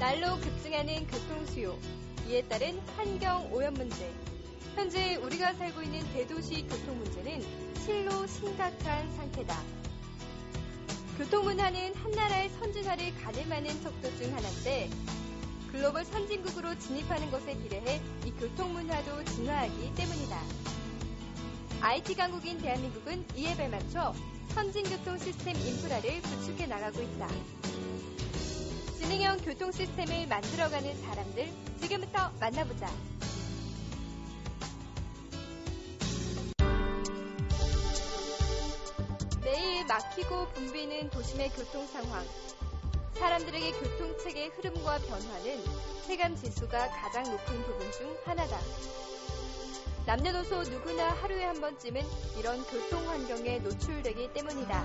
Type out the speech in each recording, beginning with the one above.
날로 급증하는 교통수요, 이에 따른 환경오염 문제. 현재 우리가 살고 있는 대도시 교통 문제는 실로 심각한 상태다. 교통문화는 한 나라의 선진화를 가늠하는 척도 중 하나인데 글로벌 선진국으로 진입하는 것에 비례해 이 교통문화도 진화하기 때문이다. IT 강국인 대한민국은 이에 발맞춰 선진교통 시스템 인프라를 구축해 나가고 있다. 지능형 교통 시스템을 만들어가는 사람들, 지금부터 만나보자. 매일 막히고 붐비는 도심의 교통 상황. 사람들에게 교통체계의 흐름과 변화는 체감 지수가 가장 높은 부분 중 하나다. 남녀노소 누구나 하루에 한 번쯤은 이런 교통 환경에 노출되기 때문이다.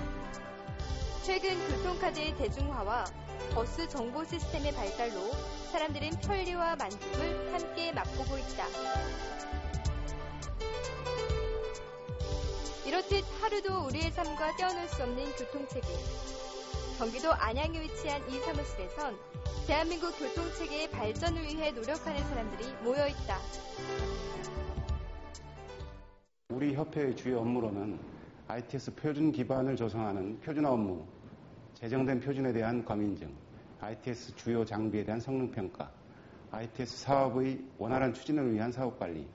최근 교통카드의 대중화와 버스 정보 시스템의 발달로 사람들은 편리와 만족을 함께 맛보고 있다. 이렇듯 하루도 우리의 삶과 떼어놓을 수 없는 교통체계. 경기도 안양에 위치한 이 사무실에선 대한민국 교통체계의 발전을 위해 노력하는 사람들이 모여있다. 우리 협회의 주요 업무로는 ITS 표준 기반을 조성하는 표준화 업무, 제정된 표준에 대한 과민증, ITS 주요 장비에 대한 성능평가, ITS 사업의 원활한 추진을 위한 사업관리,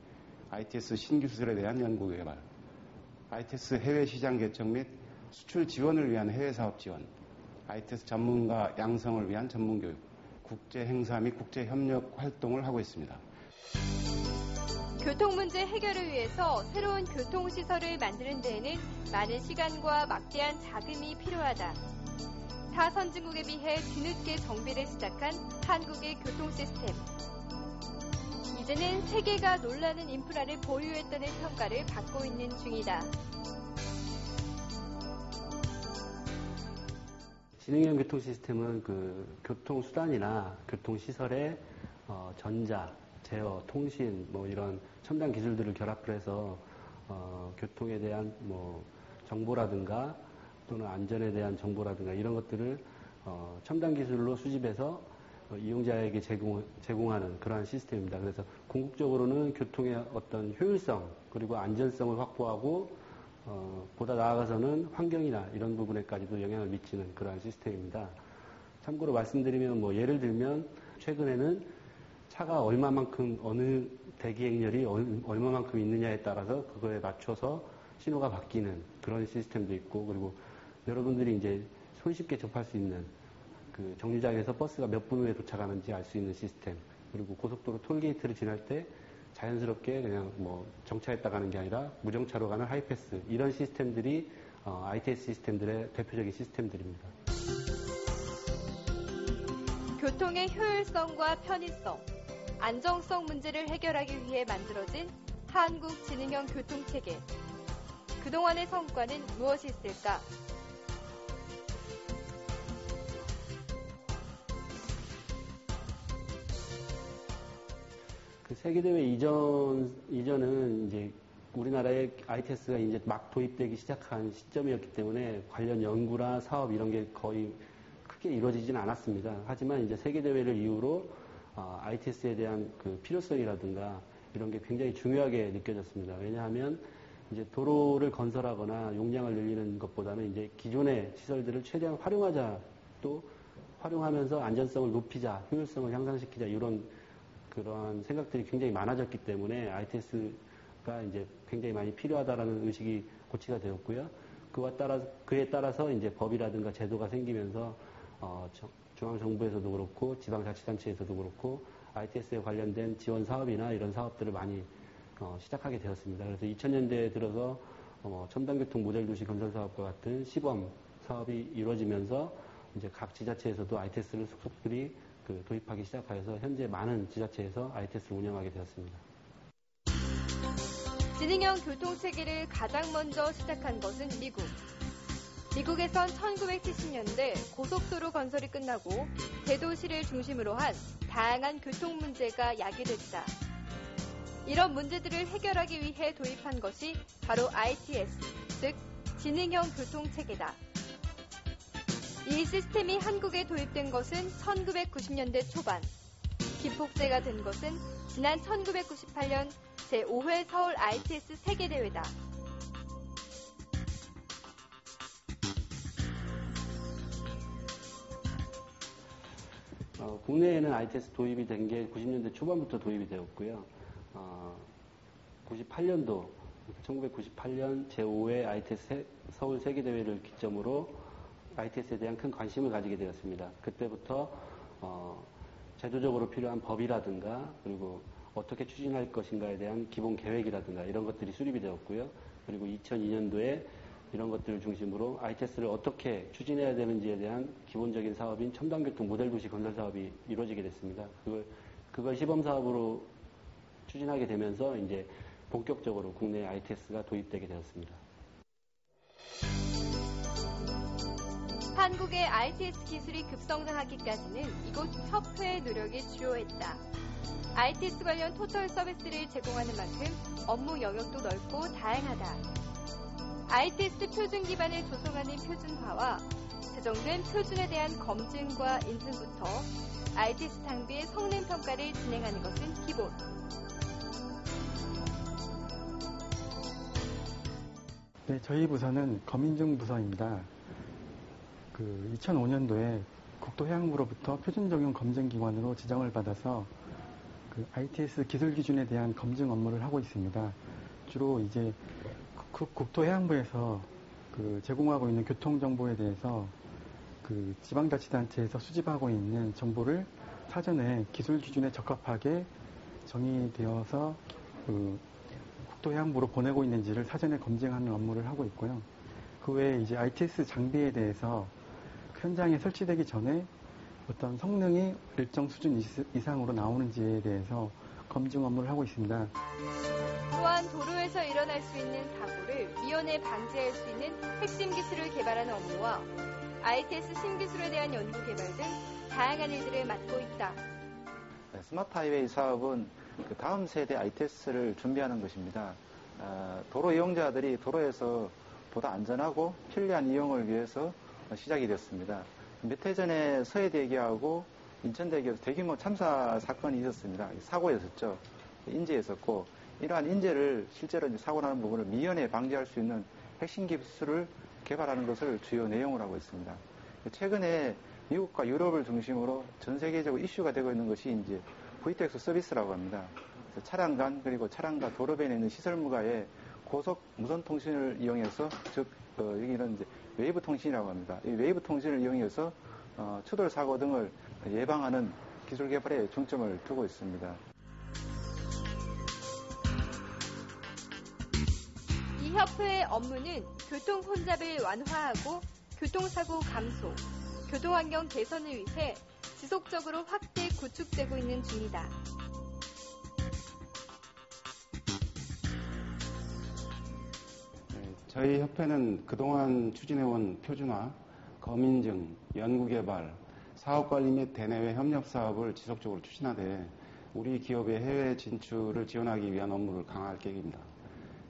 ITS 신기술에 대한 연구개발, ITS 해외 시장 개척 및 수출 지원을 위한 해외 사업 지원, ITS 전문가 양성을 위한 전문교육, 국제 행사 및 국제 협력 활동을 하고 있습니다. 교통 문제 해결을 위해서 새로운 교통시설을 만드는 데에는 많은 시간과 막대한 자금이 필요하다. 타 선진국에 비해 뒤늦게 정비를 시작한 한국의 교통 시스템. 이제는 세계가 놀라는 인프라를 보유했다는 평가를 받고 있는 중이다. 지능형 교통 시스템은 그 교통수단이나 교통시설의 전자, 제어, 통신, 이런 첨단 기술들을 결합을 해서 교통에 대한 정보라든가 또는 안전에 대한 정보라든가 이런 것들을 첨단 기술로 수집해서 이용자에게 제공하는 그러한 시스템입니다. 그래서 궁극적으로는 교통의 어떤 효율성 그리고 안전성을 확보하고 보다 나아가서는 환경이나 이런 부분에까지도 영향을 미치는 그러한 시스템입니다. 참고로 말씀드리면 예를 들면 최근에는 차가 얼마만큼 어느 대기행렬이 얼마만큼 있느냐에 따라서 그거에 맞춰서 신호가 바뀌는 그런 시스템도 있고, 그리고 여러분들이 이제 손쉽게 접할 수 있는 그 정류장에서 버스가 몇 분 후에 도착하는지 알 수 있는 시스템, 그리고 고속도로 톨게이트를 지날 때 자연스럽게 그냥 정차했다 가는 게 아니라 무정차로 가는 하이패스, 이런 시스템들이 ITS 시스템들의 대표적인 시스템들입니다. 교통의 효율성과 편의성, 안정성 문제를 해결하기 위해 만들어진 한국지능형 교통체계. 그동안의 성과는 무엇이 있을까? 그 세계대회 이전은 이제 우리나라에 ITS가 이제 막 도입되기 시작한 시점이었기 때문에 관련 연구나 사업 이런 게 거의 크게 이루어지지는 않았습니다. 하지만 이제 세계대회를 이후로 ITS에 대한 그 필요성이라든가 이런 게 굉장히 중요하게 느껴졌습니다. 왜냐하면 이제 도로를 건설하거나 용량을 늘리는 것보다는 이제 기존의 시설들을 최대한 활용하자, 또 활용하면서 안전성을 높이자, 효율성을 향상시키자, 이런 그러한 생각들이 굉장히 많아졌기 때문에 ITS가 이제 굉장히 많이 필요하다라는 의식이 고취가 되었고요. 그에 따라서 이제 법이라든가 제도가 생기면서 중앙정부에서도 그렇고 지방자치단체에서도 그렇고 ITS에 관련된 지원 사업이나 이런 사업들을 많이 시작하게 되었습니다. 그래서 2000년대에 들어서 첨단교통 모델도시 건설 사업과 같은 시범 사업이 이루어지면서 이제 각 지자체에서도 ITS를 속속들이 도입하기 시작하여서 현재 많은 지자체에서 ITS를 운영하게 되었습니다. 지능형 교통체계를 가장 먼저 시작한 것은 미국. 미국에선 1970년대 고속도로 건설이 끝나고 대도시를 중심으로 한 다양한 교통 문제가 야기됐다. 이런 문제들을 해결하기 위해 도입한 것이 바로 ITS, 즉 지능형 교통체계다. 이 시스템이 한국에 도입된 것은 1990년대 초반, 기폭제가 된 것은 지난 1998년 제5회 서울 ITS 세계대회다. 국내에는 ITS 도입이 된 게 90년대 초반부터 도입이 되었고요. 98년도, 1998년 제5회 ITS 서울 세계대회를 기점으로 ITS에 대한 큰 관심을 가지게 되었습니다. 그때부터 제도적으로 필요한 법이라든가 그리고 어떻게 추진할 것인가에 대한 기본 계획이라든가 이런 것들이 수립이 되었고요. 그리고 2002년도에 이런 것들을 중심으로 ITS를 어떻게 추진해야 되는지에 대한 기본적인 사업인 첨단교통 모델도시 건설 사업이 이루어지게 됐습니다. 그걸 시범 사업으로 추진하게 되면서 이제 본격적으로 국내 ITS가 도입되게 되었습니다. 한국의 ITS 기술이 급성장하기까지는 이곳 협회의 노력이 주요했다. ITS 관련 토털 서비스를 제공하는 만큼 업무 영역도 넓고 다양하다. ITS 표준 기반을 조성하는 표준화와 제정된 표준에 대한 검증과 인증부터 ITS 장비의 성능 평가를 진행하는 것은 기본. 네, 저희 부서는 검인증 부서입니다. 2005년도에 국토해양부로부터 표준 적용 검증 기관으로 지정을 받아서 ITS 기술 기준에 대한 검증 업무를 하고 있습니다. 주로 이제 국토해양부에서 제공하고 있는 교통 정보에 대해서 지방자치단체에서 수집하고 있는 정보를 사전에 기술 기준에 적합하게 정의되어서 국토해양부로 보내고 있는지를 사전에 검증하는 업무를 하고 있고요. 그 외에 이제 ITS 장비에 대해서 현장에 설치되기 전에 어떤 성능이 일정 수준 이상으로 나오는지에 대해서 검증 업무를 하고 있습니다. 또한 도로에서 일어날 수 있는 사고를 미연에 방지할 수 있는 핵심 기술을 개발하는 업무와 ITS 신기술에 대한 연구 개발 등 다양한 일들을 맡고 있다. 스마트 하이웨이 사업은 다음 세대 ITS를 준비하는 것입니다. 도로 이용자들이 도로에서 보다 안전하고 편리한 이용을 위해서 시작이 됐습니다. 몇 해 전에 서해대교하고 인천대교에서 대규모 참사 사건이 있었습니다. 사고였었죠. 인재였었고, 이러한 인재를 실제로 사고 나는 부분을 미연에 방지할 수 있는 핵심 기술을 개발하는 것을 주요 내용으로 하고 있습니다. 최근에 미국과 유럽을 중심으로 전 세계적으로 이슈가 되고 있는 것이 이제 VTX 서비스라고 합니다. 차량 간 그리고 차량과 도로변에 있는 시설물과의 고속 무선 통신을 이용해서, 즉 여기는 이제 웨이브 통신이라고 합니다. 이 웨이브 통신을 이용해서 추돌 사고 등을 예방하는 기술 개발에 중점을 두고 있습니다. 이 협회의 업무는 교통 혼잡을 완화하고 교통사고 감소, 교통환경 개선을 위해 지속적으로 확대 구축되고 있는 중이다. 저희 협회는 그동안 추진해온 표준화, 검인증, 연구개발, 사업관리 및 대내외 협력 사업을 지속적으로 추진하되 우리 기업의 해외 진출을 지원하기 위한 업무를 강화할 계획입니다.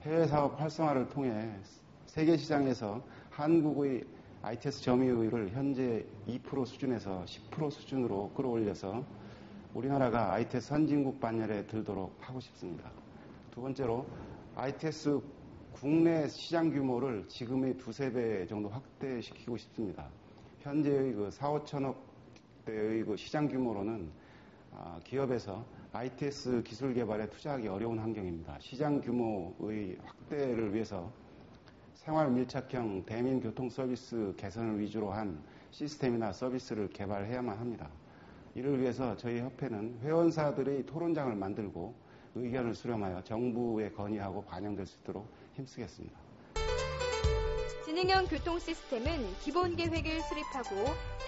해외 사업 활성화를 통해 세계 시장에서 한국의 ITS 점유율을 현재 2% 수준에서 10% 수준으로 끌어올려서 우리나라가 ITS 선진국 반열에 들도록 하고 싶습니다. 두 번째로 ITS 국내 시장 규모를 지금의 2~3배 정도 확대시키고 싶습니다. 현재의 4~5천억 대의 시장 규모로는 기업에서 ITS 기술 개발에 투자하기 어려운 환경입니다. 시장 규모의 확대를 위해서 생활 밀착형 대민 교통 서비스 개선을 위주로 한 시스템이나 서비스를 개발해야만 합니다. 이를 위해서 저희 협회는 회원사들의 토론장을 만들고 의견을 수렴하여 정부에 건의하고 반영될 수 있도록 힘쓰겠습니다. 지능형 교통 시스템은 기본 계획을 수립하고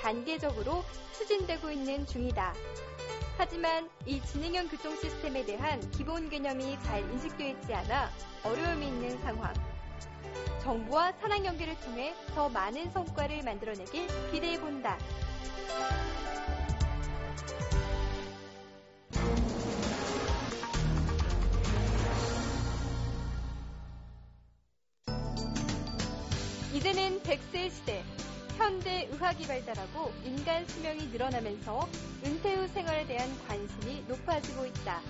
단계적으로 추진되고 있는 중이다. 하지만 이 지능형 교통 시스템에 대한 기본 개념이 잘 인식되어 있지 않아 어려움이 있는 상황. 정부와 산학 연계를 통해 더 많은 성과를 만들어내길 기대해본다. 이제는 100세 시대. 현대 의학이 발달하고 인간 수명이 늘어나면서 은퇴 후 생활에 대한 관심이 높아지고 있다.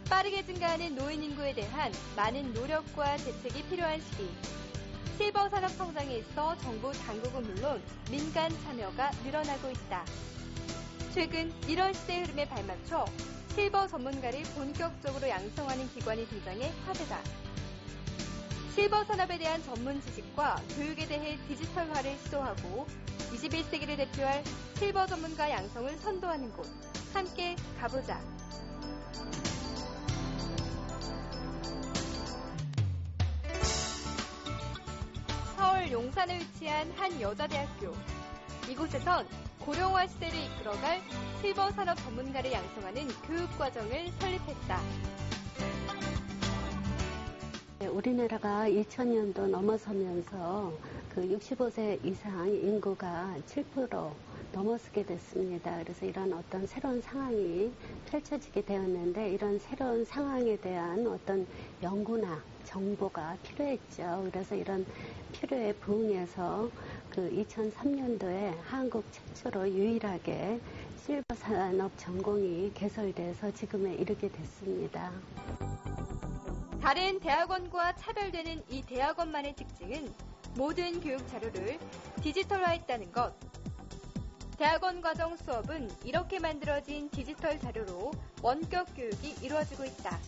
빠르게 증가하는 노인 인구에 대한 많은 노력과 대책이 필요한 시기. 실버 산업 성장에 있어 정부 당국은 물론 민간 참여가 늘어나고 있다. 최근 이런 시대 흐름에 발맞춰 실버 전문가를 본격적으로 양성하는 기관이 등장해 화제다. 실버 산업에 대한 전문 지식과 교육에 대해 디지털화를 시도하고 21세기를 대표할 실버 전문가 양성을 선도하는 곳. 함께 가보자. 서울 용산에 위치한 한 여자대학교. 이곳에선 고령화 시대를 이끌어갈 실버 산업 전문가를 양성하는 교육과정을 설립했다. 우리나라가 2000년도 넘어서면서 그 65세 이상 인구가 7% 넘어서게 됐습니다. 그래서 이런 어떤 새로운 상황이 펼쳐지게 되었는데 이런 새로운 상황에 대한 어떤 연구나 정보가 필요했죠. 그래서 이런 필요에 부응해서 그 2003년도에 한국 최초로 유일하게 실버 산업 전공이 개설돼서 지금에 이르게 됐습니다. 다른 대학원과 차별되는 이 대학원만의 특징은 모든 교육 자료를 디지털화했다는 것. 대학원 과정 수업은 이렇게 만들어진 디지털 자료로 원격 교육이 이루어지고 있다.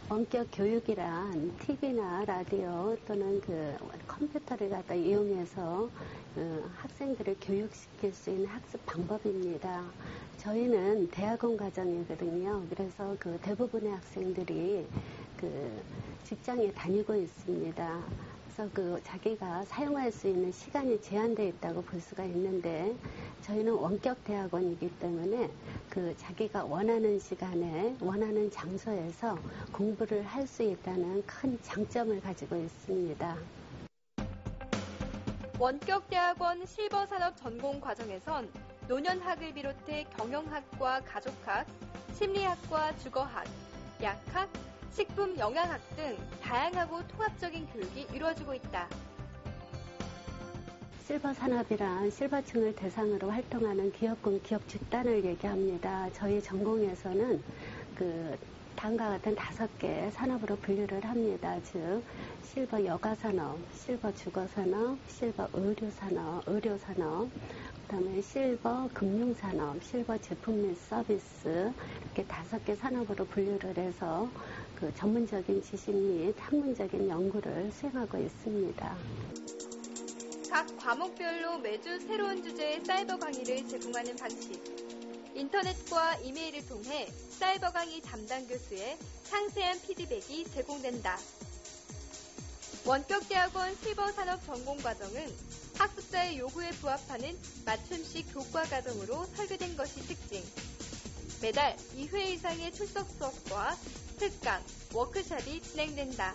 원격 교육이란 TV나 라디오 또는 그 컴퓨터를 갖다 이용해서 학생들을 교육시킬 수 있는 학습 방법입니다. 저희는 대학원 과정이거든요. 그래서 그 대부분의 학생들이 그 직장에 다니고 있습니다. 그래서 그 자기가 사용할 수 있는 시간이 제한되어 있다고 볼 수가 있는데 저희는 원격 대학원이기 때문에 그 자기가 원하는 시간에 원하는 장소에서 공부를 할 수 있다는 큰 장점을 가지고 있습니다. 원격 대학원 실버 산업 전공 과정에선 노년학을 비롯해 경영학과 가족학, 심리학과 주거학, 약학, 식품 영양학 등 다양하고 통합적인 교육이 이루어지고 있다. 실버 산업이란 실버층을 대상으로 활동하는 기업군 기업 집단을 얘기합니다. 저희 전공에서는 그 다음과 같은 5개 산업으로 분류를 합니다. 즉 실버 여가산업, 실버 주거산업, 실버 의료산업, 그다음에 실버 금융산업, 실버 제품 및 서비스 이렇게 5개 산업으로 분류를 해서 그 전문적인 지식 및 학문적인 연구를 수행하고 있습니다. 각 과목별로 매주 새로운 주제의 사이버 강의를 제공하는 방식. 인터넷과 이메일을 통해 사이버 강의 담당 교수의 상세한 피드백이 제공된다. 원격 대학원 실버 산업 전공 과정은 학습자의 요구에 부합하는 맞춤식 교과 과정으로 설계된 것이 특징. 매달 2회 이상의 출석 수업과 특강, 워크숍이 진행된다.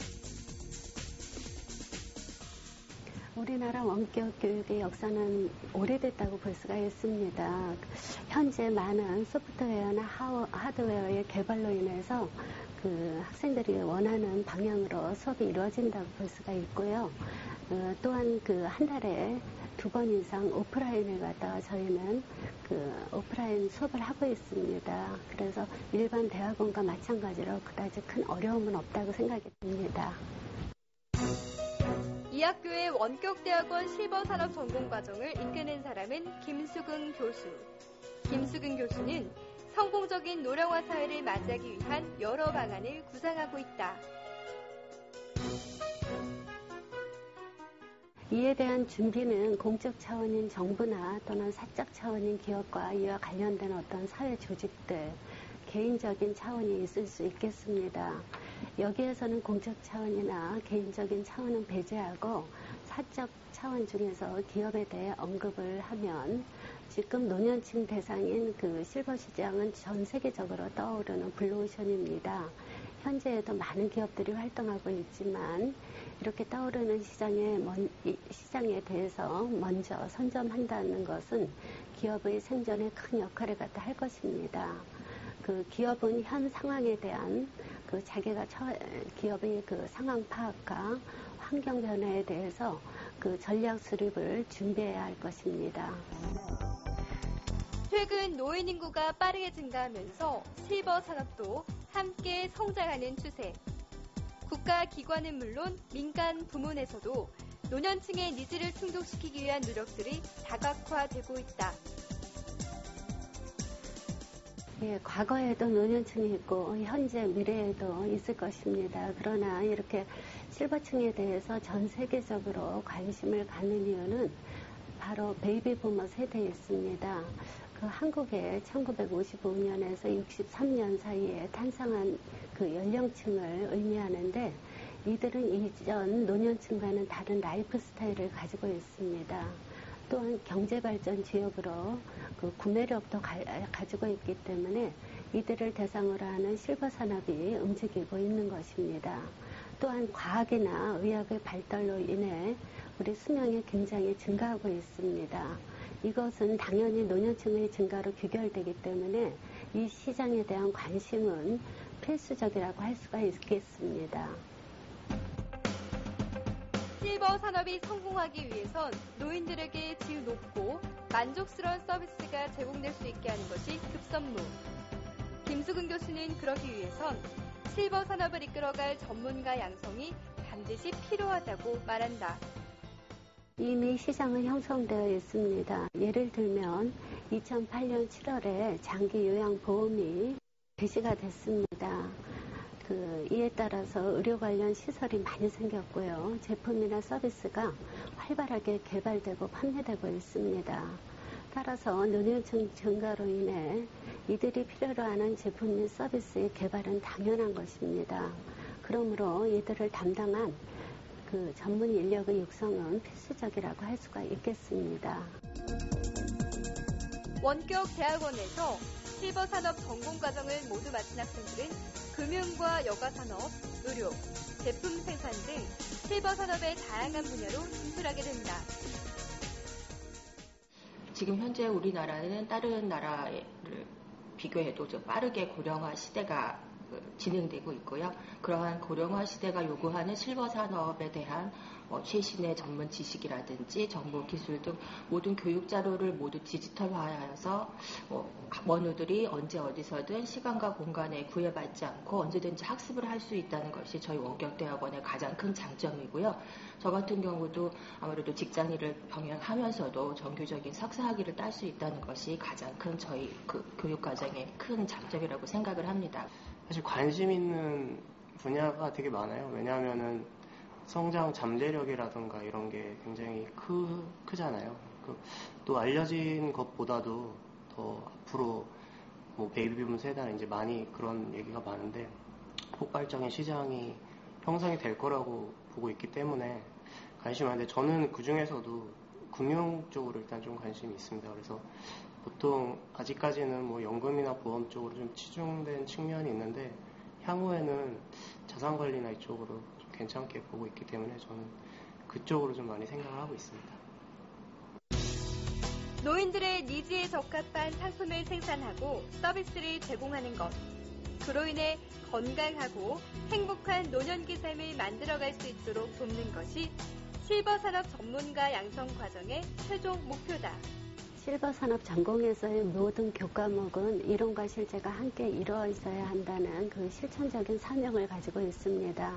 우리나라 원격 교육의 역사는 오래됐다고 볼 수가 있습니다. 현재 많은 소프트웨어나 하드웨어의 개발로 인해서 그 학생들이 원하는 방향으로 수업이 이루어진다고 볼 수가 있고요. 또한 그 한 달에 2번 이상 오프라인을 갖다가 저희는 그 오프라인 수업을 하고 있습니다. 그래서 일반 대학원과 마찬가지로 그다지 큰 어려움은 없다고 생각이 듭니다. 이 학교의 원격 대학원 실버 산업 전공 과정을 이끄는 사람은 김수근 교수. 김수근 교수는 성공적인 노령화 사회를 맞이하기 위한 여러 방안을 구상하고 있다. 이에 대한 준비는 공적 차원인 정부나 또는 사적 차원인 기업과 이와 관련된 어떤 사회 조직들, 개인적인 차원이 있을 수 있겠습니다. 여기에서는 공적 차원이나 개인적인 차원은 배제하고 사적 차원 중에서 기업에 대해 언급을 하면 지금 노년층 대상인 그 실버 시장은 전 세계적으로 떠오르는 블루오션입니다. 현재에도 많은 기업들이 활동하고 있지만 이렇게 떠오르는 시장에 대해서 먼저 선점한다는 것은 기업의 생존에 큰 역할을 갖다 할 것입니다. 그 기업은 현 상황에 대한 그 자기가 기업의 그 상황 파악과 환경 변화에 대해서 그 전략 수립을 준비해야 할 것입니다. 최근 노인 인구가 빠르게 증가하면서 실버 산업도 함께 성장하는 추세. 국가 기관은 물론 민간 부문에서도 노년층의 니즈를 충족시키기 위한 노력들이 다각화되고 있다. 예, 과거에도 노년층이 있고 현재 미래에도 있을 것입니다. 그러나 이렇게 실버층에 대해서 전 세계적으로 관심을 갖는 이유는 바로 베이비 부머 세대였습니다. 그 한국에 1955년에서 63년 사이에 탄생한 그 연령층을 의미하는데 이들은 이전 노년층과는 다른 라이프 스타일을 가지고 있습니다. 또한 경제발전 지역으로 그 구매력도 가지고 있기 때문에 이들을 대상으로 하는 실버 산업이 움직이고 있는 것입니다. 또한 과학이나 의학의 발달로 인해 우리 수명이 굉장히 증가하고 있습니다. 이것은 당연히 노년층의 증가로 귀결되기 때문에 이 시장에 대한 관심은 필수적이라고 할 수가 있겠습니다. 실버 산업이 성공하기 위해선 노인들에게 질 높고 만족스러운 서비스가 제공될 수 있게 하는 것이 급선무. 김수근 교수는 그러기 위해선 실버 산업을 이끌어갈 전문가 양성이 반드시 필요하다고 말한다. 이미 시장은 형성되어 있습니다. 예를 들면 2008년 7월에 장기 요양보험이 개시가 됐습니다. 이에 따라서 의료 관련 시설이 많이 생겼고요. 제품이나 서비스가 활발하게 개발되고 판매되고 있습니다. 따라서 노년층 증가로 인해 이들이 필요로 하는 제품 및 서비스의 개발은 당연한 것입니다. 그러므로 이들을 담당한 그 전문 인력의 육성은 필수적이라고 할 수가 있겠습니다. 원격 대학원에서 실버 산업 전공 과정을 모두 마친 학생들은 금융과 여가산업, 의료, 제품 생산 등 실버 산업의 다양한 분야로 진출하게 된다. 지금 현재 우리나라는 다른 나라를 비교해도 좀 빠르게 고령화 시대가 진행되고 있고요. 그러한 고령화 시대가 요구하는 실버 산업에 대한 최신의 전문 지식이라든지 정보 기술 등 모든 교육 자료를 모두 디지털화하여서 원우들이 언제 어디서든 시간과 공간에 구애받지 않고 언제든지 학습을 할 수 있다는 것이 저희 원격대학원의 가장 큰 장점이고요. 저 같은 경우도 아무래도 직장인을 병행하면서도 정규적인 석사학위를 딸 수 있다는 것이 가장 큰 저희 그 교육과정의 큰 장점이라고 생각을 합니다. 사실 관심 있는 분야가 되게 많아요. 왜냐하면은 성장 잠재력이라든가 이런 게 굉장히 크잖아요. 또 알려진 것보다도 더 앞으로 뭐 베이비붐 세대는 이제 많이 그런 얘기가 많은데 폭발적인 시장이 형성이 될 거라고 보고 있기 때문에 관심이 많은데 저는 그 중에서도 금융 쪽으로 일단 좀 관심이 있습니다. 그래서 보통 아직까지는 뭐 연금이나 보험 쪽으로 좀 치중된 측면이 있는데 향후에는 자산관리나 이쪽으로 좀 괜찮게 보고 있기 때문에 저는 그쪽으로 좀 많이 생각을 하고 있습니다. 노인들의 니즈에 적합한 상품을 생산하고 서비스를 제공하는 것. 그로 인해 건강하고 행복한 노년기 삶을 만들어갈 수 있도록 돕는 것이 실버 산업 전문가 양성 과정의 최종 목표다. 실버 산업 전공에서의 모든 교과목은 이론과 실제가 함께 이루어져야 한다는 그 실천적인 사명을 가지고 있습니다.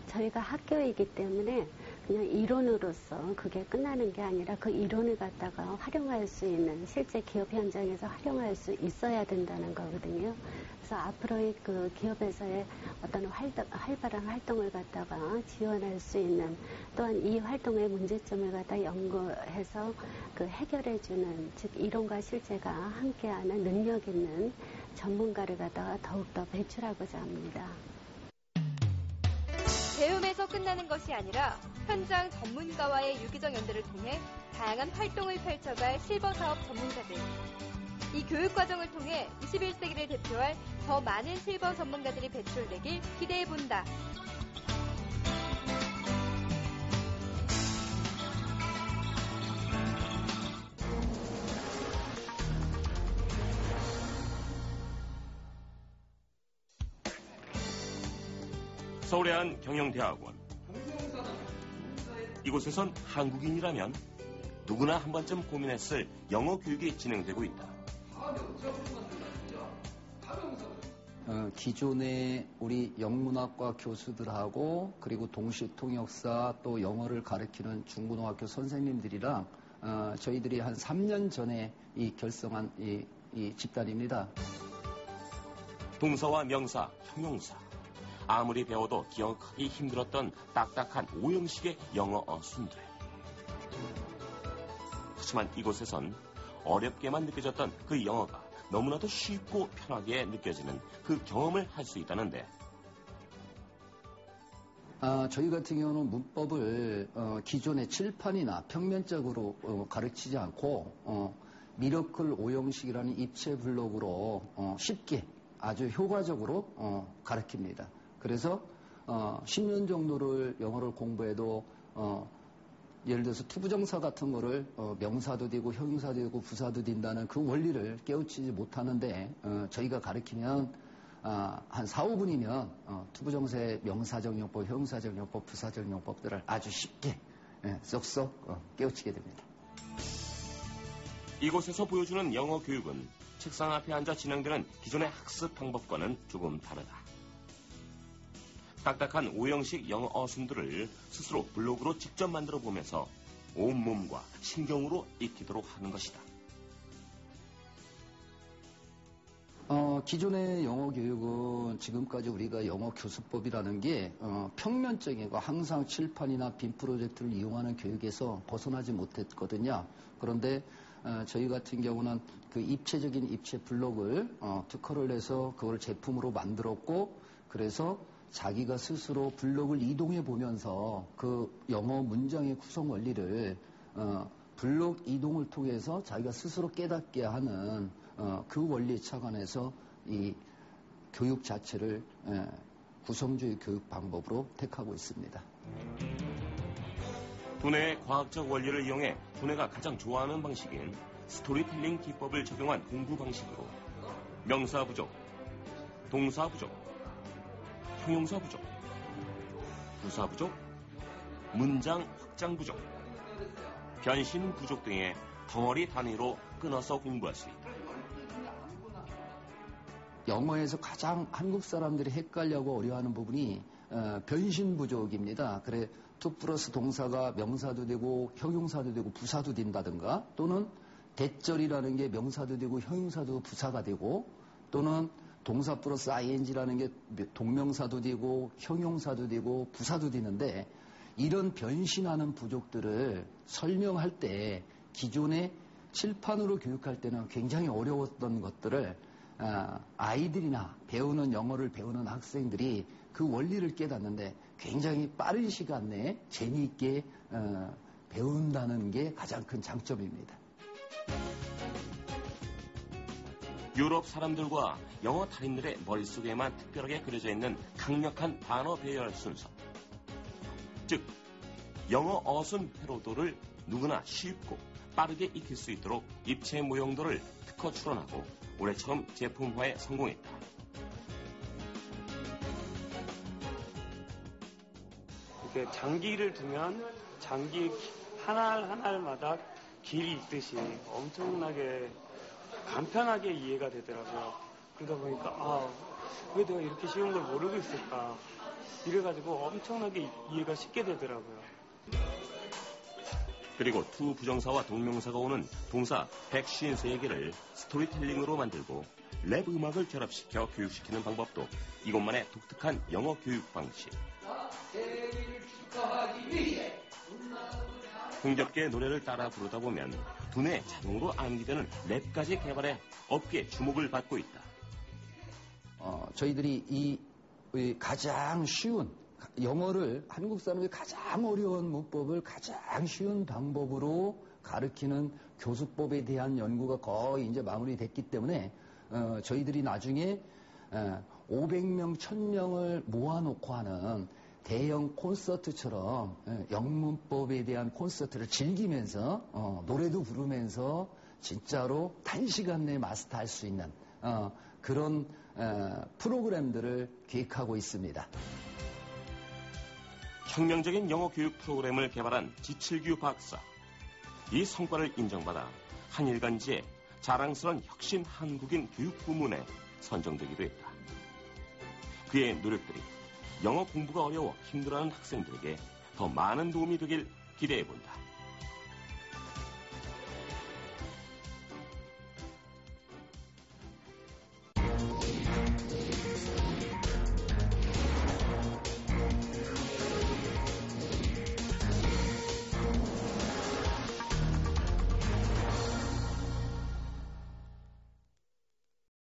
저희가 학교이기 때문에 그냥 이론으로서 그게 끝나는 게 아니라 그 이론을 갖다가 활용할 수 있는 실제 기업 현장에서 활용할 수 있어야 된다는 거거든요. 그래서 앞으로의 그 기업에서의 어떤 활발한 활동을 갖다가 지원할 수 있는 또한 이 활동의 문제점을 갖다 연구해서 그 해결해주는 즉 이론과 실제가 함께하는 능력 있는 전문가를 갖다가 더욱더 배출하고자 합니다. 배움에서 끝나는 것이 아니라 현장 전문가와의 유기적 연대를 통해 다양한 활동을 펼쳐갈 실버 사업 전문가들. 이 교육 과정을 통해 21세기를 대표할 더 많은 실버 전문가들이 배출되길 기대해본다. 서울의 한 경영대학원. 이곳에선 한국인이라면 누구나 한 번쯤 고민했을 영어 교육이 진행되고 있다. 기존의 우리 영문학과 교수들하고 그리고 동시통역사 또 영어를 가르치는 중고등학교 선생님들이랑 저희들이 한 3년 전에 결성한 이 집단입니다. 동사와 명사, 형용사. 아무리 배워도 기억하기 힘들었던 딱딱한 오형식의 영어 어순들. 하지만 이곳에선 어렵게만 느껴졌던 그 영어가 너무나도 쉽고 편하게 느껴지는 그 경험을 할 수 있다는데. 저희 같은 경우는 문법을 기존의 칠판이나 평면적으로 가르치지 않고 미러클 오형식이라는 입체 블록으로 쉽게 아주 효과적으로 가르칩니다. 그래서 10년 정도를 영어를 공부해도 예를 들어서 투부정사 같은 거를 명사도 되고 형용사도 되고 부사도 된다는 그 원리를 깨우치지 못하는데 저희가 가르치면 한 4, 5분이면 투부정사의 명사적 용법, 형용사적 용법, 부사적 용법들을 아주 쉽게 쏙쏙 깨우치게 됩니다. 이곳에서 보여주는 영어 교육은 책상 앞에 앉아 진행되는 기존의 학습 방법과는 조금 다르다. 딱딱한 오형식 영어 어순들을 스스로 블록으로 직접 만들어 보면서 온몸과 신경으로 익히도록 하는 것이다. 기존의 영어 교육은 지금까지 우리가 영어 교수법이라는 게 평면적이고 항상 칠판이나 빔 프로젝트를 이용하는 교육에서 벗어나지 못했거든요. 그런데 저희 같은 경우는 그 입체적인 입체 블록을 특허를 내서 그걸 제품으로 만들었고, 그래서 자기가 스스로 블록을 이동해 보면서 그 영어 문장의 구성 원리를 블록 이동을 통해서 자기가 스스로 깨닫게 하는 그 원리에 착안해서 이 교육 자체를 구성주의 교육 방법으로 택하고 있습니다. 두뇌의 과학적 원리를 이용해 두뇌가 가장 좋아하는 방식인 스토리텔링 기법을 적용한 공부 방식으로 명사 부족, 동사 부족, 형용사 부족, 부사 부족, 문장 확장 부족, 변신 부족 등의 덩어리 단위로 끊어서 공부할 수 있다. 영어에서 가장 한국 사람들이 헷갈려하고 어려워하는 부분이 변신 부족입니다. 그래 to 플러스 동사가 명사도 되고 형용사도 되고 부사도 된다든가, 또는 대절이라는 게 명사도 되고 형용사도 부사가 되고, 또는 동사 플러스 ing라는 게 동명사도 되고 형용사도 되고 부사도 되는데, 이런 변신하는 부족들을 설명할 때 기존의 칠판으로 교육할 때는 굉장히 어려웠던 것들을 아이들이나 배우는 영어를 배우는 학생들이 그 원리를 깨닫는데 굉장히 빠른 시간 내에 재미있게 배운다는 게 가장 큰 장점입니다. 유럽 사람들과 영어 달인들의 머릿속에만 특별하게 그려져 있는 강력한 단어 배열 순서. 즉, 영어 어순 회로도를 누구나 쉽고 빠르게 익힐 수 있도록 입체 모형도를 특허 출원하고 올해처럼 제품화에 성공했다. 이렇게 장기를 두면 장기 하나하나마다 길이 있듯이 엄청나게 간편하게 이해가 되더라고요. 그러다 보니까 왜 내가 이렇게 쉬운 걸 모르고 있을까, 이래가지고 엄청나게 이해가 쉽게 되더라고요. 그리고 투 부정사와 동명사가 오는 동사 153개를 스토리텔링으로 만들고 랩 음악을 결합시켜 교육시키는 방법도 이것만의 독특한 영어 교육 방식. 흥겹게 노래를 따라 부르다 보면 두뇌에 자동으로 암기되는 랩까지 개발해 업계의 주목을 받고 있다. 저희들이 이 가장 쉬운 영어를 한국 사람이 가장 어려운 문법을 가장 쉬운 방법으로 가르치는 교수법에 대한 연구가 거의 이제 마무리됐기 때문에 저희들이 나중에 500명, 1000명을 모아놓고 하는 대형 콘서트처럼 영문법에 대한 콘서트를 즐기면서 노래도 부르면서 진짜로 단시간 내에 마스터할 수 있는 그런 프로그램들을 기획하고 있습니다. 혁명적인 영어 교육 프로그램을 개발한 지칠규 박사. 이 성과를 인정받아 한일간지의 자랑스러운 혁신 한국인 교육 부문에 선정되기도 했다. 그의 노력들이 영어 공부가 어려워 힘들어하는 학생들에게 더 많은 도움이 되길 기대해본다.